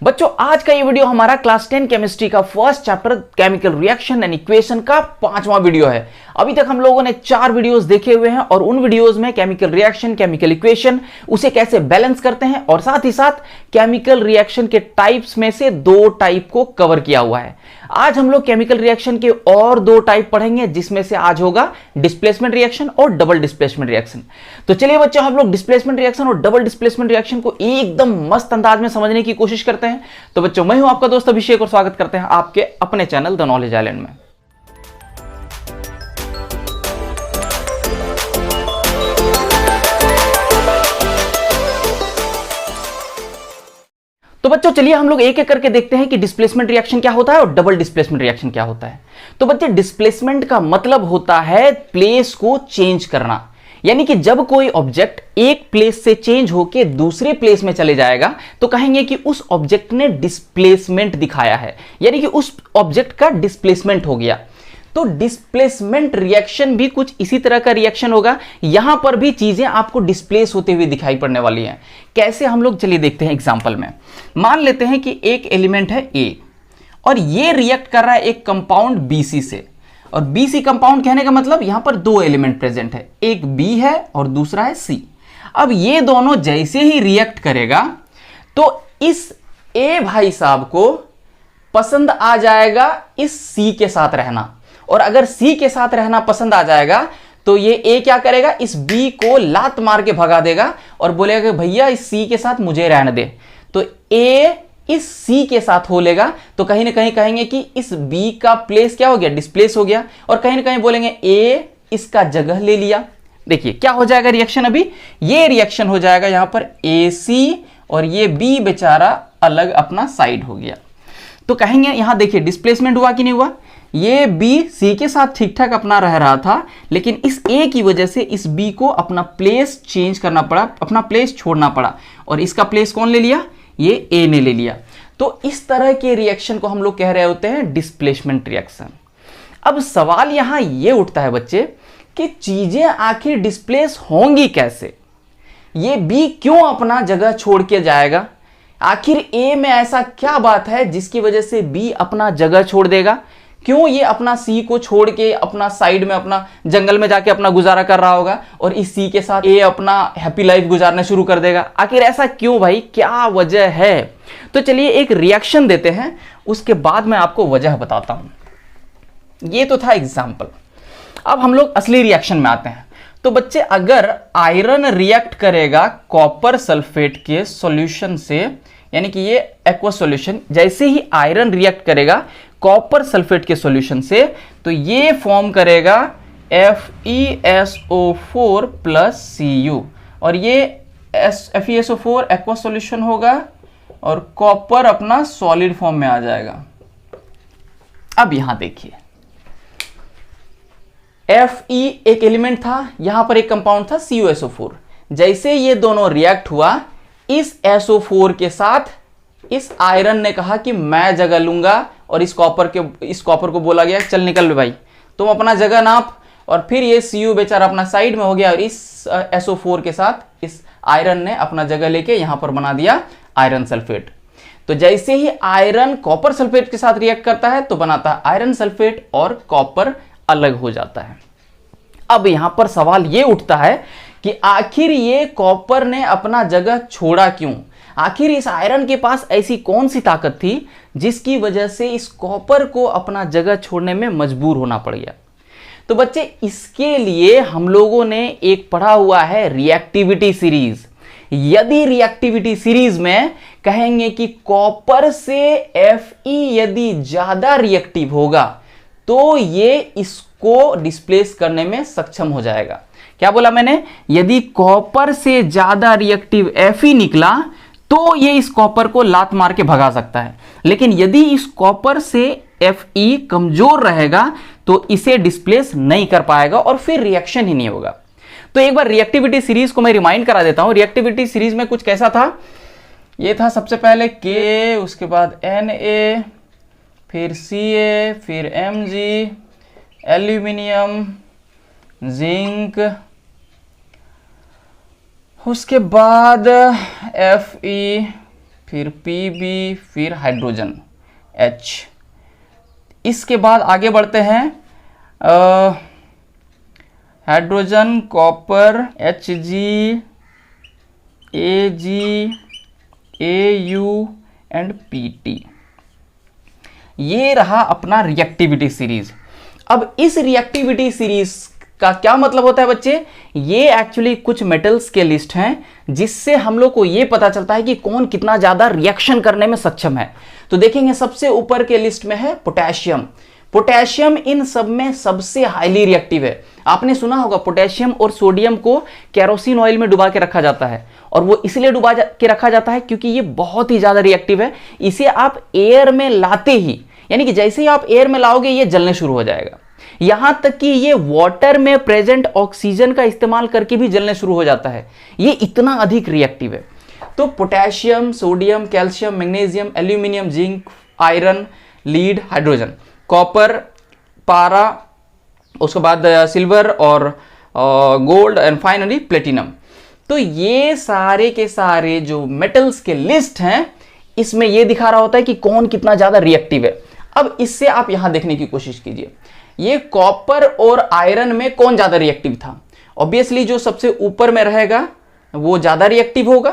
बच्चों आज का ये वीडियो हमारा क्लास 10 केमिस्ट्री का first chapter chemical reaction and equation का 5वां वीडियो है। अभी तक हम लोगों ने 4 वीडियोस देखे हुए हैं और उन वीडियोस में केमिकल रिएक्शन, केमिकल इक्वेशन उसे कैसे बैलेंस करते हैं और साथ ही साथ केमिकल रिएक्शन के टाइप्स में से 2 टाइप को कवर किया हुआ है। आज हम लोग केमिकल रिएक्शन के और 2 टाइप पढ़ेंगे, जिसमें से आज होगा डिस्प्लेसमेंट रिएक्शन और डबल डिस्प्लेसमेंट रिएक्शन। तो चलिए बच्चों, हम लोग डिस्प्लेसमेंट रिएक्शन और डबल डिस्प्लेसमेंट रिएक्शन को एकदम मस्त अंदाज में समझने की कोशिश करते हैं। तो बच्चों, मैं हूं आपका दोस्त अभिषेक और स्वागत करते हैं आपके अपने चैनल द नॉलेज आइलैंड में। तो बच्चों चलिए हम लोग एक एक करके देखते हैं कि डिस्प्लेसमेंट रिएक्शन क्या होता है और डबल डिस्प्लेसमेंट रिएक्शन क्या होता है। तो बच्चे, डिस्प्लेसमेंट का मतलब होता है प्लेस को चेंज करना, यानी कि जब कोई ऑब्जेक्ट एक प्लेस से चेंज होकर दूसरे प्लेस में चले जाएगा तो कहेंगे कि उस ऑब्जेक्ट ने डिस्प्लेसमेंट दिखाया है, यानी कि उस ऑब्जेक्ट का डिस्प्लेसमेंट हो गया। तो डिस्प्लेसमेंट रिएक्शन भी कुछ इसी तरह का रिएक्शन होगा। यहां पर भी चीजें आपको डिस्प्लेस होते हुए दिखाई पड़ने वाली हैं। कैसे, हम लोग चलिए देखते हैं एग्जांपल में। मान लेते हैं कि एक एलिमेंट है ए और ये रिएक्ट कर रहा है एक कंपाउंड बीसी से, और बीसी कंपाउंड कहने का मतलब यहां पर 2 एलिमेंट प्रेजेंट है, एक बी है और दूसरा है सी। अब ये दोनों जैसे ही रिएक्ट करेगा तो इस ए भाई साहब को पसंद आ जाएगा इस सी के साथ रहना, और अगर सी के साथ रहना पसंद आ जाएगा तो ये ए क्या करेगा, इस बी को लात मार के भगा देगा और बोलेगा कि भैया इस सी के साथ मुझे रहने दे। तो ए इस सी के साथ हो लेगा, तो कहीं ना कहीं कहेंगे कि इस बी का प्लेस क्या हो गया, डिस्प्लेस हो गया, और कहीं ना कहीं बोलेंगे ए इसका जगह ले लिया। देखिए क्या हो जाएगा रिएक्शन, अभी ये रिएक्शन हो जाएगा यहां पर ए सी और ये बी बेचारा अलग अपना साइड हो गया। तो कहेंगे यहां देखिए डिस्प्लेसमेंट हुआ कि नहीं हुआ, ये बी सी के साथ ठीक ठाक अपना रह रहा था, लेकिन इस ए की वजह से इस बी को अपना प्लेस चेंज करना पड़ा, अपना प्लेस छोड़ना पड़ा, और इसका प्लेस कौन ले लिया, ये ए ने ले लिया। तो इस तरह के रिएक्शन को हम लोग कह रहे होते हैं डिस्प्लेसमेंट रिएक्शन। अब सवाल यहां ये उठता है बच्चे कि चीजें आखिर डिस्प्लेस होंगी कैसे, ये बी क्यों अपना जगह छोड़ के जाएगा, आखिर ए में ऐसा क्या बात है जिसकी वजह से बी अपना जगह छोड़ देगा, क्यों ये अपना सी को छोड़ के अपना साइड में अपना जंगल में जाके अपना गुजारा कर रहा होगा और इस सी के साथ ए अपना हैप्पी लाइफ गुजारना शुरू कर देगा। आखिर ऐसा क्यों भाई, क्या वजह है। तो चलिए एक रिएक्शन देते हैं, उसके बाद मैं आपको वजह बताता हूं। ये तो था एग्जाम्पल। अब हम लोग असली रिएक्शन में आते हैं। तो बच्चे, अगर आयरन रिएक्ट करेगा कॉपर सल्फेट के सॉल्यूशन से, यानी कि ये एक्वा सॉल्यूशन, जैसे ही आयरन रिएक्ट करेगा कॉपर सल्फेट के सॉल्यूशन से तो ये फॉर्म करेगा FeSO4 प्लस Cu, और ये FeSO4 एक्वा सॉल्यूशन होगा और कॉपर अपना सॉलिड फॉर्म में आ जाएगा। अब यहां देखिए Fe एक एलिमेंट था, यहां पर एक कंपाउंड था CuSO4। जैसे ये दोनों रिएक्ट हुआ, इस SO4 के साथ इस आयरन ने कहा कि मैं जगह लूंगा, और इस कॉपर को बोला गया चल निकल भाई तुम अपना जगह नाप, और फिर ये Cu बेचारा अपना साइड में हो गया और इस SO4 के साथ इस आयरन ने अपना जगह लेके यहां पर बना दिया आयरन सल्फेट। तो जैसे ही आयरन कॉपर सल्फेट के साथ रिएक्ट करता है तो बनाता है आयरन सल्फेट और कॉपर अलग हो जाता है। अब यहां पर सवाल यह उठता है कि आखिर ये कॉपर ने अपना जगह छोड़ा क्यों, आखिर इस आयरन के पास ऐसी कौन सी ताकत थी जिसकी वजह से इस कॉपर को अपना जगह छोड़ने में मजबूर होना पड़ गया। तो बच्चे, इसके लिए हम लोगों ने एक पढ़ा हुआ है रिएक्टिविटी सीरीज। यदि रिएक्टिविटी सीरीज में कहेंगे कि कॉपर से Fe यदि ज्यादा रिएक्टिव होगा तो ये इसको डिस्प्लेस करने में सक्षम हो जाएगा। क्या बोला मैंने, यदि कॉपर से ज्यादा रिएक्टिव Fe निकला तो ये इस कॉपर को लात मार के भगा सकता है, लेकिन यदि इस कॉपर से Fe कमजोर रहेगा तो इसे डिस्प्लेस नहीं कर पाएगा और फिर रिएक्शन ही नहीं होगा। तो एक बार रिएक्टिविटी सीरीज को मैं रिमाइंड करा देता हूं। रिएक्टिविटी सीरीज में कुछ कैसा था, ये था सबसे पहले K, उसके बाद Na, फिर Ca, फिर Mg, एल्यूमिनियम, जिंक, उसके बाद Fe, फिर Pb, फिर हाइड्रोजन H। इसके बाद आगे बढ़ते हैं, hydrogen, copper, Hg, Ag, Au and Pt। ये रहा अपना रिएक्टिविटी सीरीज। अब इस रिएक्टिविटी सीरीज का क्या मतलब होता है बच्चे? ये एक्चुअली कुछ मेटल्स के लिस्ट हैं जिससे हम लोग को ये पता चलता है कि कौन कितना ज्यादा रिएक्शन करने में सक्षम है। तो देखेंगे सबसे ऊपर के लिस्ट में है पोटेशियम। पोटेशियम इन सब में सबसे हाईली रिएक्टिव है। आपने सुना होगा पोटेशियम और सोडियम को केरोसिन ऑयल में डुबा के रखा जाता है, और वो इसलिए डुबा के रखा जाता है क्योंकि ये बहुत ही ज्यादा रिएक्टिव है। इसे आप एयर में लाते ही, यानी कि जैसे ही आप एयर में लाओगे ये जलने शुरू हो जाएगा। यहां तक कि ये वाटर में प्रेजेंट ऑक्सीजन का इस्तेमाल करके भी जलने शुरू हो जाता है। ये इतना अधिक रिएक्टिव है। तो potassium, sodium, calcium, magnesium, aluminium, zinc, iron, lead, hydrogen, copper, पारा, उसके बाद सिल्वर और गोल्ड एंड फाइनली प्लेटिनम। तो ये सारे के सारे जो मेटल्स के लिस्ट हैं, इसमें ये दिखा रहा होता है कि कौन कितना ज्यादा रिएक्टिव है। अब इससे आप यहां देखने की कोशिश कीजिए, ये कॉपर और आयरन में कौन ज्यादा रिएक्टिव था? ऑब्वियसली जो सबसे ऊपर में रहेगा वो ज्यादा रिएक्टिव होगा,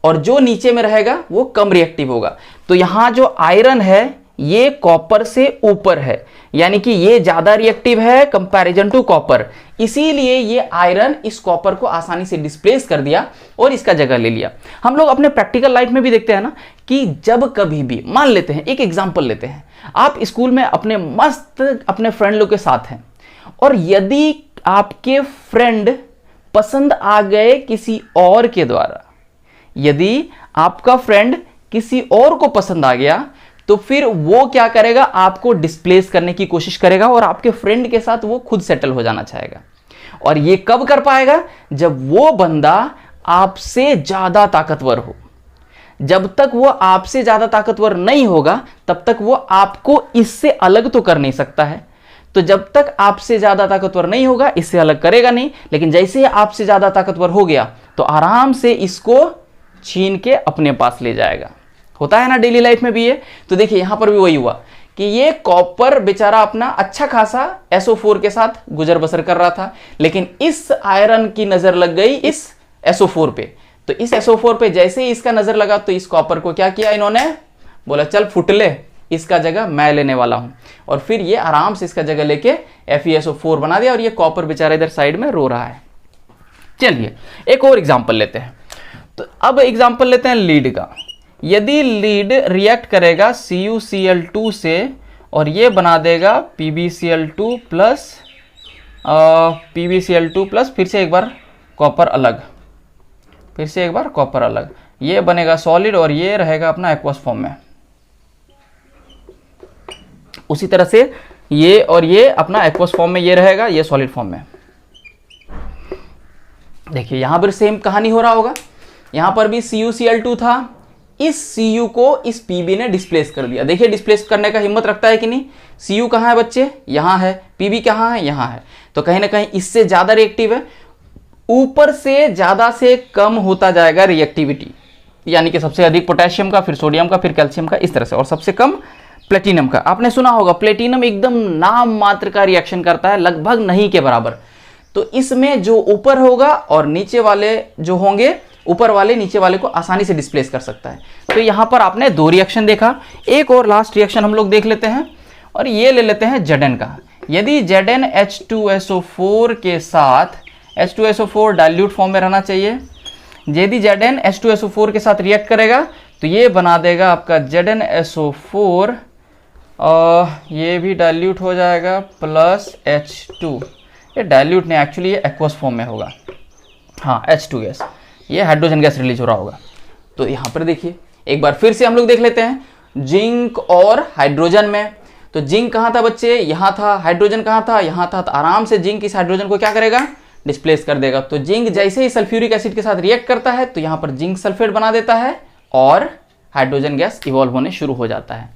और जो नीचे में रहेगा वो कम रिएक्टिव होगा। तो यहां जो आयरन है ये कॉपर से ऊपर है, यानी कि ये ज्यादा रिएक्टिव है कंपैरिजन टू कॉपर। इसीलिए ये आयरन इस कॉपर को आसानी से डिस्प्लेस कर दिया और इसका जगह ले लिया। हम लोग अपने प्रैक्टिकल लाइफ में भी देखते हैं ना कि जब कभी भी, मान लेते हैं एक एग्जांपल लेते हैं, आप स्कूल में अपने मस्त अपने फ्रेंड लोग के साथ हैं, और यदि आपके फ्रेंड पसंद आ गए किसी और के द्वारा, यदि आपका फ्रेंड किसी और को पसंद आ गया, तो फिर वो क्या करेगा? आपको डिस्प्लेस करने की कोशिश करेगा और आपके फ्रेंड के साथ वो खुद सेटल हो जाना चाहेगा। और ये कब कर पाएगा? जब वो बंदा आपसे ज्यादा ताकतवर हो। जब तक वो आपसे ज्यादा ताकतवर नहीं होगा तब तक वो आपको इससे अलग तो कर नहीं सकता है। तो जब तक आपसे ज्यादा ताकतवर नहीं होगा इससे अलग करेगा नहीं, लेकिन जैसे ही आपसे ज्यादा ताकतवर हो गया तो आराम से इसको छीन के अपने पास ले जाएगा। होता है ना डेली लाइफ में भी ये। तो देखिए यहां पर भी वही हुआ कि ये कॉपर बेचारा अपना अच्छा खासा SO4 के साथ गुजर बसर कर रहा था, लेकिन इस आयरन की नजर लग गई इस SO4 पे। तो इस SO4 पे जैसे ही इसका नजर लगा तो इस कॉपर को क्या किया इन्होंने? बोला चल फुट ले, इसका जगह मैं लेने वाला हूं। और फिर ये आराम से इसका जगह लेके FeSO4 बना दिया, और ये कॉपर बेचारा इधर साइड में रो रहा है। चलिए एक और एग्जाम्पल लेते हैं। तो अब एग्जाम्पल लेते हैं लीड का। यदि लीड रिएक्ट करेगा CuCl2 से और ये बना देगा PbCl2 प्लस PbCl2 प्लस फिर से एक बार कॉपर अलग, फिर से एक बार कॉपर अलग, ये बनेगा सॉलिड और ये रहेगा अपना एक्वस फॉर्म में। उसी तरह से ये और ये अपना एक्वस फॉर्म में ये रहेगा, ये सॉलिड फॉर्म में। देखिए यहां पर सेम कहानी हो रहा होगा। यहां पर भी CuCl2 था, इस Cu को इस Pb ने डिस्प्लेस कर दिया। देखिए डिस्प्लेस करने का हिम्मत रखता है कि नहीं? Cu कहाँ है बच्चे? यहाँ है। Pb कहाँ है? यहाँ है। तो कहीं ना कहीं इससे ज्यादा रिएक्टिव है। ऊपर से ज्यादा से कम होता जाएगा रिएक्टिविटी, यानी कि सबसे अधिक पोटेशियम का, फिर सोडियम का, फिर कैल्शियम का, इस तरह से, और सबसे कम प्लेटिनम का। आपने सुना होगा प्लेटिनम एकदम नाम मात्र का रिएक्शन करता है, लगभग नहीं के बराबर। तो इसमें जो ऊपर होगा और नीचे वाले जो होंगे, ऊपर वाले नीचे वाले को आसानी से डिस्प्लेस कर सकता है। तो यहां पर आपने दो रिएक्शन देखा। एक और लास्ट रिएक्शन हम लोग देख लेते हैं, और ये ले लेते हैं Zn का। यदि ZnH2SO4 के साथ, H2SO4 डाइल्यूट फॉर्म में रहना चाहिए, यदि Zn H2SO4 के साथ रिएक्ट करेगा तो ये बना देगा आपका ZnSO4, ये भी डाइल्यूट हो जाएगा प्लस H2। ये डाइल्यूट नहीं, एक्चुअली ये एक्वस फॉर्म में होगा, हाँ H2 गैस, ये हाइड्रोजन गैस रिलीज हो रहा होगा। तो यहां पर देखिए एक बार फिर से हम लोग देख लेते हैं जिंक और हाइड्रोजन में। तो जिंक कहां था बच्चे? यहां था। हाइड्रोजन कहां था? यहां था। तो आराम से जिंक इस हाइड्रोजन को क्या करेगा? डिस्प्लेस कर देगा। तो जिंक जैसे ही सल्फ्यूरिक एसिड के साथ रिएक्ट करता है तो यहां पर जिंक सल्फेट बना देता है और हाइड्रोजन गैस इवॉल्व होने शुरू हो जाता है।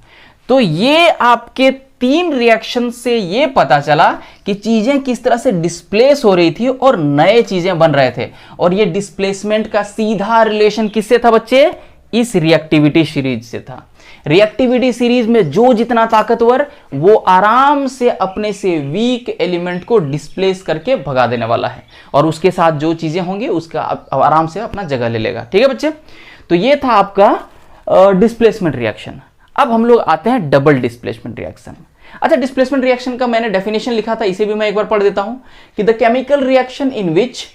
तो ये आपके तीन रिएक्शन से ये पता चला कि चीजें किस तरह से डिस्प्लेस हो रही थी और नए चीजें बन रहे थे। और ये डिस्प्लेसमेंट का सीधा रिलेशन किससे था बच्चे? इस रिएक्टिविटी सीरीज से था। रिएक्टिविटी सीरीज में जो जितना ताकतवर वो आराम से अपने से वीक एलिमेंट को डिस्प्लेस करके भगा देने वाला है और उसके साथ जो चीजें होंगी उसका आराम से अपना जगह ले लेगा। ठीक है बच्चे, तो ये था आपका डिस्प्लेसमेंट रिएक्शन। अब हम लोग आते हैं डबल डिस्प्लेसमेंट रिएक्शन। अच्छा, डिस्प्लेसमेंट रिएक्शन का मैंने डेफिनेशन लिखा था, इसे भी मैं एक बार पढ़ देता हूं कि the chemical reaction in which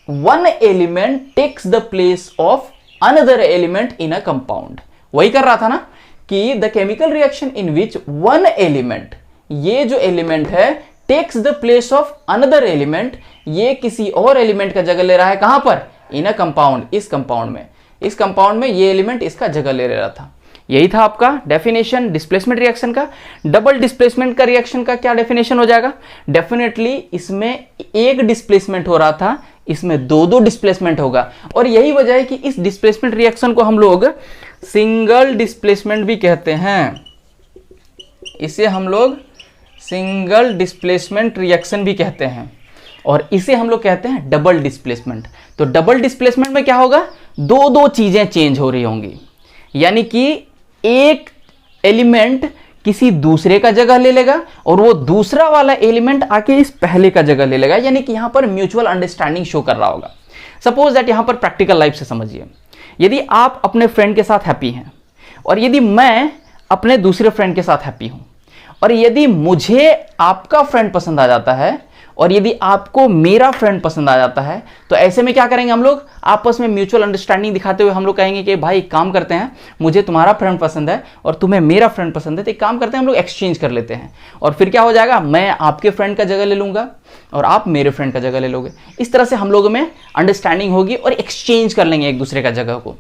one element takes the place of another element in a compound. वही कर रहा था ना कि the chemical reaction in which one element, ये जो एलिमेंट है, takes the place of another element, ये किसी और एलिमेंट का जगह ले रहा है। कहां पर? इन अ कंपाउंड, इस कंपाउंड में ये एलिमेंट इसका जगह ले रहा था। यही था आपका डेफिनेशन डिस्प्लेसमेंट रिएक्शन का। डबल डिस्प्लेसमेंट का रिएक्शन का क्या डेफिनेशन हो जाएगा? डेफिनेटली इसमें एक डिस्प्लेसमेंट हो रहा था, इसमें दो डिस्प्लेसमेंट होगा। और यही वजह है कि इस डिस्प्लेसमेंट रिएक्शन को हम लोग सिंगल डिस्प्लेसमेंट भी कहते हैं। इसे हम लोग सिंगल डिस्प्लेसमेंट रिएक्शन भी कहते हैं और इसे हम लोग कहते हैं डबल डिस्प्लेसमेंट। तो डबल डिस्प्लेसमेंट में क्या होगा? दो चीजें चेंज हो रही होंगी, यानी कि एक एलिमेंट किसी दूसरे का जगह ले लेगा और वो दूसरा वाला एलिमेंट आके इस पहले का जगह ले लेगा, यानी कि यहां पर म्यूचुअल अंडरस्टैंडिंग शो कर रहा होगा। सपोज दैट यहां पर प्रैक्टिकल लाइफ से समझिए, यदि आप अपने फ्रेंड के साथ हैप्पी हैं और यदि मैं अपने दूसरे फ्रेंड के साथ हैप्पी हूं और यदि मुझे आपका फ्रेंड पसंद आ जाता है और यदि आपको मेरा फ्रेंड पसंद आ जाता है, तो ऐसे में क्या करेंगे हम लोग? आपस में म्यूचुअल अंडरस्टैंडिंग दिखाते हुए हम लोग कहेंगे कि भाई एक काम करते हैं, मुझे तुम्हारा फ्रेंड पसंद है और तुम्हें मेरा फ्रेंड पसंद है, तो एक काम करते हैं हम लोग एक्सचेंज कर लेते हैं। और फिर क्या हो जाएगा? मैं आपके फ्रेंड का जगह ले लूंगा और आप मेरे फ्रेंड का जगह ले लोगे। इस तरह से हम लोगों में अंडरस्टैंडिंग होगी और एक्सचेंज कर लेंगे एक दूसरे का जगह को।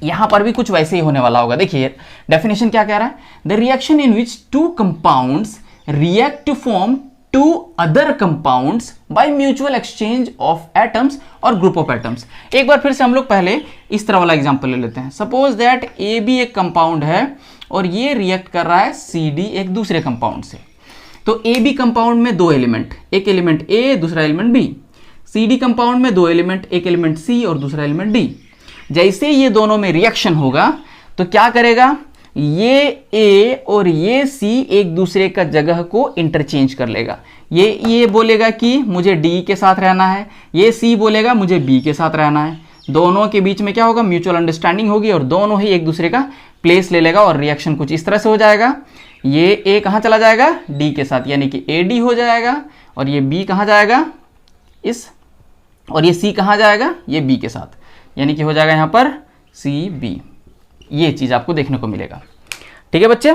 यहां पर भी कुछ वैसे ही होने वाला होगा। देखिए डेफिनेशन क्या कह रहा है? The reaction in which two compounds react to form two other compounds by mutual exchange of atoms और ग्रुप ऑफ एटम्स। एक बार फिर से हम लोग पहले इस तरह वाला एग्जांपल ले लेते हैं। सपोज दैट ए बी एक कंपाउंड है और ये रिएक्ट कर रहा है सी डी एक दूसरे कंपाउंड से। तो ए बी कंपाउंड में दो एलिमेंट, एक एलिमेंट ए दूसरा element B. C D compound में दो एलिमेंट, एक एलिमेंट सी और दूसरा एलिमेंट डी। जैसे ये दोनों में रिएक्शन होगा तो क्या करेगा? ये ए और ये सी एक दूसरे का जगह को इंटरचेंज कर लेगा। ये बोलेगा कि मुझे डी के साथ रहना है, ये सी बोलेगा मुझे बी के साथ रहना है। दोनों के बीच में क्या होगा? म्यूचुअल अंडरस्टैंडिंग होगी और दोनों ही एक दूसरे का प्लेस ले लेगा और रिएक्शन कुछ इस तरह से हो जाएगा। ये ए कहाँ चला जाएगा? डी के साथ, यानी कि ए डी हो जाएगा और ये बी कहाँ जाएगा? इस, और ये सी कहाँ जाएगा? ये बी के साथ, यानी कि हो जाएगा यहाँ पर सी बी। ये चीज आपको देखने को मिलेगा। ठीक है बच्चे,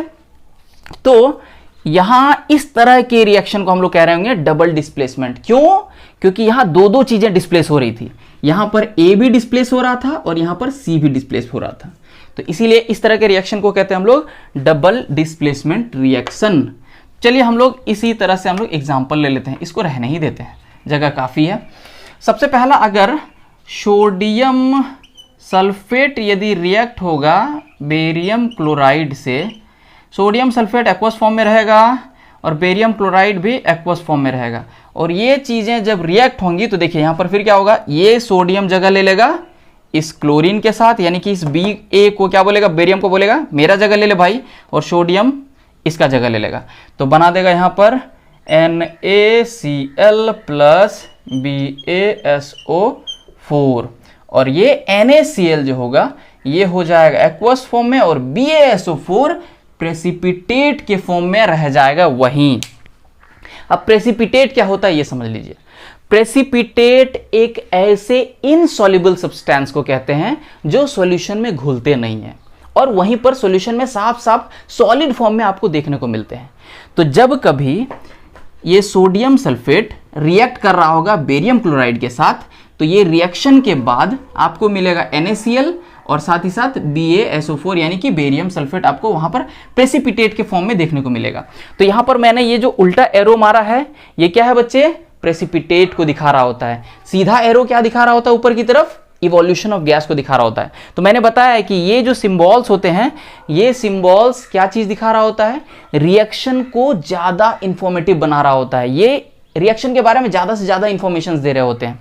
तो यहां इस तरह के रिएक्शन को हम लोग कह रहे होंगे डबल डिस्प्लेसमेंट। क्यों? क्योंकि यहां दो चीजें डिस्प्लेस हो रही थी। यहां पर ए भी डिस्प्लेस हो रहा था और यहां पर सी भी डिस्प्लेस हो रहा था। तो इसीलिए इस तरह के रिएक्शन को कहते हैं हम लोग डबल डिस्प्लेसमेंट रिएक्शन। चलिए हम लोग इसी तरह से हम लोग एग्जाम्पल ले लेते हैं, इसको रहने ही देते हैं, जगह काफी है। सबसे पहला, अगर सोडियम सल्फेट यदि रिएक्ट होगा बेरियम क्लोराइड से, सोडियम सल्फेट एक्वस फॉर्म में रहेगा और बेरियम क्लोराइड भी एक्वस फॉर्म में रहेगा, और ये चीजें जब रिएक्ट होंगी तो देखिए यहां पर फिर क्या होगा? ये सोडियम जगह ले लेगा इस क्लोरीन के साथ, यानी कि इस बी ए को क्या बोलेगा? बेरियम को बोलेगा मेरा जगह ले ले भाई, और सोडियम इसका जगह ले लेगा। तो बना देगा यहां पर NaCl प्लस BaSO4, और ये NaCl जो होगा ये हो जाएगा एक्वस फॉर्म में और BaSO4 प्रेसिपिटेट के फॉर्म में रह जाएगा वहीं। अब प्रेसिपिटेट क्या होता है ये समझ लीजिए। प्रेसिपिटेट एक ऐसे इनसॉल्युबल सब्सटेंस को कहते हैं जो सॉल्यूशन में घुलते नहीं है और वहीं पर सॉल्यूशन में साफ साफ सॉलिड फॉर्म में आपको देखने को मिलते हैं। तो जब कभी ये सोडियम सल्फेट रिएक्ट कर रहा होगा बेरियम क्लोराइड के साथ, तो ये रिएक्शन के बाद आपको मिलेगा NaCl और साथ ही साथ BaSO4 यानी कि बेरियम सल्फेट आपको वहां पर प्रेसिपिटेट के फॉर्म में देखने को मिलेगा। तो यहां पर मैंने ये जो उल्टा एरो मारा है ये क्या है बच्चे? प्रेसिपिटेट को दिखा रहा होता है। सीधा एरो क्या दिखा रहा होता है? ऊपर की तरफ इवोल्यूशन ऑफ गैस को दिखा रहा होता है। तो मैंने बताया है कि ये जो सिंबल्स होते हैं ये सिंबल्स क्या चीज दिखा रहा होता है? रिएक्शन को ज्यादा इंफॉर्मेटिव बना रहा होता है। ये रिएक्शन के बारे में ज्यादा से ज्यादा इंफॉर्मेशन दे रहे होते हैं।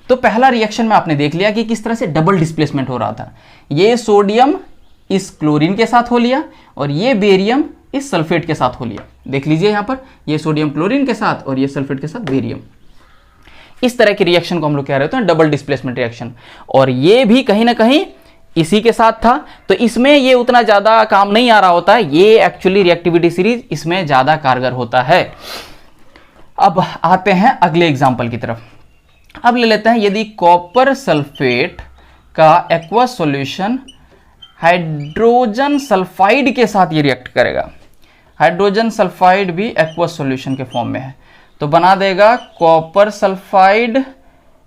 तो पहला रिएक्शन में आपने देख लिया कि किस तरह से डबल डिस्प्लेसमेंट हो रहा था। ये सोडियम इस क्लोरीन के साथ हो लिया और ये बेरियम इस सल्फेट के साथ हो लिया। देख लीजिए यहां पर, ये सोडियम क्लोरीन के साथ और ये सल्फेट के साथ बेरियम। इस तरह के रिएक्शन को हम लोग कह रहे होते हैं डबल डिस्प्लेसमेंट रिएक्शन। और ये भी कहीं ना कहीं इसी के साथ था, तो इसमें ये उतना ज्यादा काम नहीं आ रहा होता है। ये एक्चुअली रिएक्टिविटी सीरीज इसमें ज्यादा कारगर होता है। अब आते हैं अगले एग्जाम्पल की तरफ। अब ले लेते हैं, यदि कॉपर सल्फेट का एक्वस सॉल्यूशन हाइड्रोजन सल्फाइड के साथ ये रिएक्ट करेगा। हाइड्रोजन सल्फाइड भी एक्वस सॉल्यूशन के फॉर्म में है, तो बना देगा कॉपर सल्फाइड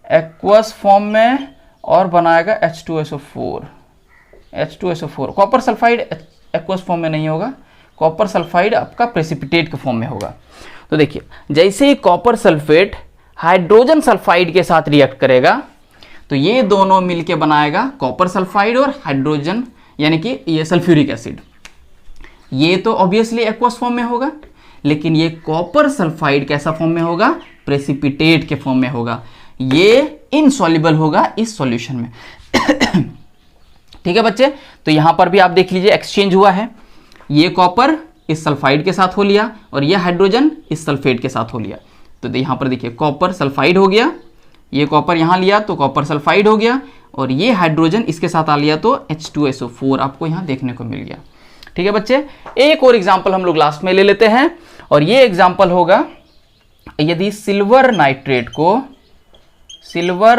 एक्वस फॉर्म में और बनाएगा H2SO4। H2SO4 copper sulphide aqueous form में नहीं होगा, कॉपर सल्फाइड आपका प्रेसिपिटेट के फॉर्म में होगा। तो देखिए, जैसे ही कॉपर सल्फेट हाइड्रोजन सल्फाइड के साथ रिएक्ट करेगा तो ये दोनों मिलके बनाएगा कॉपर सल्फाइड और हाइड्रोजन, यानी कि ये सल्फ्यूरिक एसिड। ये तो ऑब्वियसली एक्वस फॉर्म में होगा, लेकिन ये कॉपर सल्फाइड कैसा फॉर्म में होगा? प्रेसिपिटेट के फॉर्म में होगा। ये इनसॉल्युबल होगा इस सॉल्यूशन में। ठीक है बच्चे, तो यहां पर भी आप देख लीजिए एक्सचेंज हुआ है। ये कॉपर इस सल्फाइड के साथ हो लिया और ये हाइड्रोजन इस सल्फेट के साथ हो लिया। तो यहां पर देखिए कॉपर सल्फाइड हो गया, ये कॉपर यहां लिया तो कॉपर सल्फाइड हो गया, और ये हाइड्रोजन इसके साथ आ लिया तो H2SO4 आपको यहां देखने को मिल गया। ठीक है बच्चे, एक और एग्जाम्पल हम लोग लास्ट में ले लेते हैं, और ये एग्जाम्पल होगा यदि सिल्वर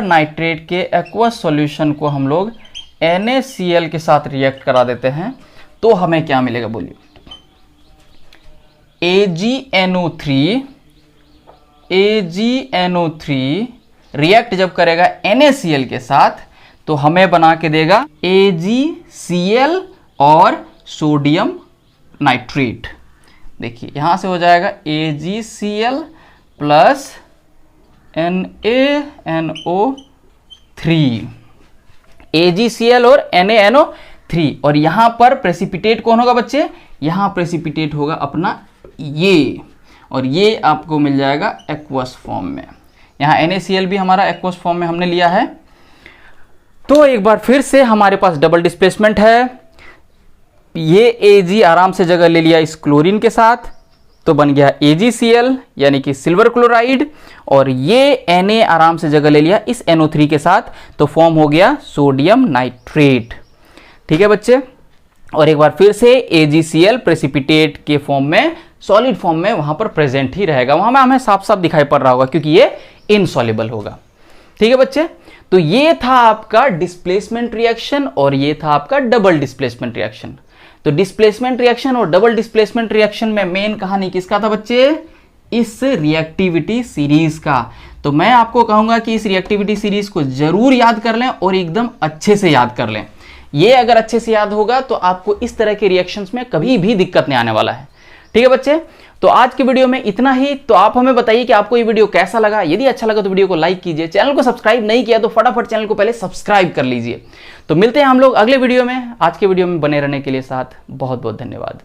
नाइट्रेट के एक्वस सॉल्यूशन को हम लोग NaCl के साथ रिएक्ट करा देते हैं तो हमें क्या मिलेगा बोलिए? AgNO3 रिएक्ट जब करेगा NaCl के साथ तो हमें बना के देगा AgCl और सोडियम नाइट्रेट। देखिए यहां से हो जाएगा AgCl प्लस NaNO3, AgCl और NaNO3। और यहां पर प्रेसिपिटेट कौन होगा बच्चे? यहां प्रेसिपिटेट होगा अपना ये, और ये आपको मिल जाएगा एक्वस फॉर्म में। यहां NaCl भी हमारा एक्वस फॉर्म में हमने लिया है। तो एक बार फिर से हमारे पास डबल डिस्प्लेसमेंट है। ये Ag आराम से जगह ले लिया इस क्लोरीन के साथ, तो बन गया AgCl यानी कि सिल्वर क्लोराइड, और ये Na आराम से जगह ले लिया इस NO3 के साथ, तो फॉर्म हो गया सोडियम नाइट्रेट। ठीक है बच्चे, और एक बार फिर से AgCl प्रेसिपिटेट के फॉर्म में, सॉलिड फॉर्म में वहां पर प्रेजेंट ही रहेगा, वहां में हमें साफ साफ दिखाई पड़ रहा होगा क्योंकि ये इनसॉल्युबल होगा। ठीक है बच्चे, तो ये था आपका डिस्प्लेसमेंट रिएक्शन और ये था आपका डबल डिस्प्लेसमेंट रिएक्शन। तो डिस्प्लेसमेंट रिएक्शन और डबल डिस्प्लेसमेंट रिएक्शन में मेन कहानी किसका था बच्चे? इस रिएक्टिविटी सीरीज का। तो मैं आपको कहूंगा कि इस रिएक्टिविटी सीरीज को जरूर याद कर लें और एकदम अच्छे से याद कर लें। ये अगर अच्छे से याद होगा तो आपको इस तरह के रिएक्शंस में कभी भी दिक्कत नहीं आने वाला है। ठीक है बच्चे, तो आज की वीडियो में इतना ही। तो आप हमें बताइए कि आपको ये वीडियो कैसा लगा। यदि अच्छा लगा तो वीडियो को लाइक कीजिए, चैनल को सब्सक्राइब नहीं किया तो फटाफट चैनल को पहले सब्सक्राइब कर लीजिए। तो मिलते हैं हम लोग अगले वीडियो में। आज के वीडियो में बने रहने के लिए साथ बहुत बहुत धन्यवाद।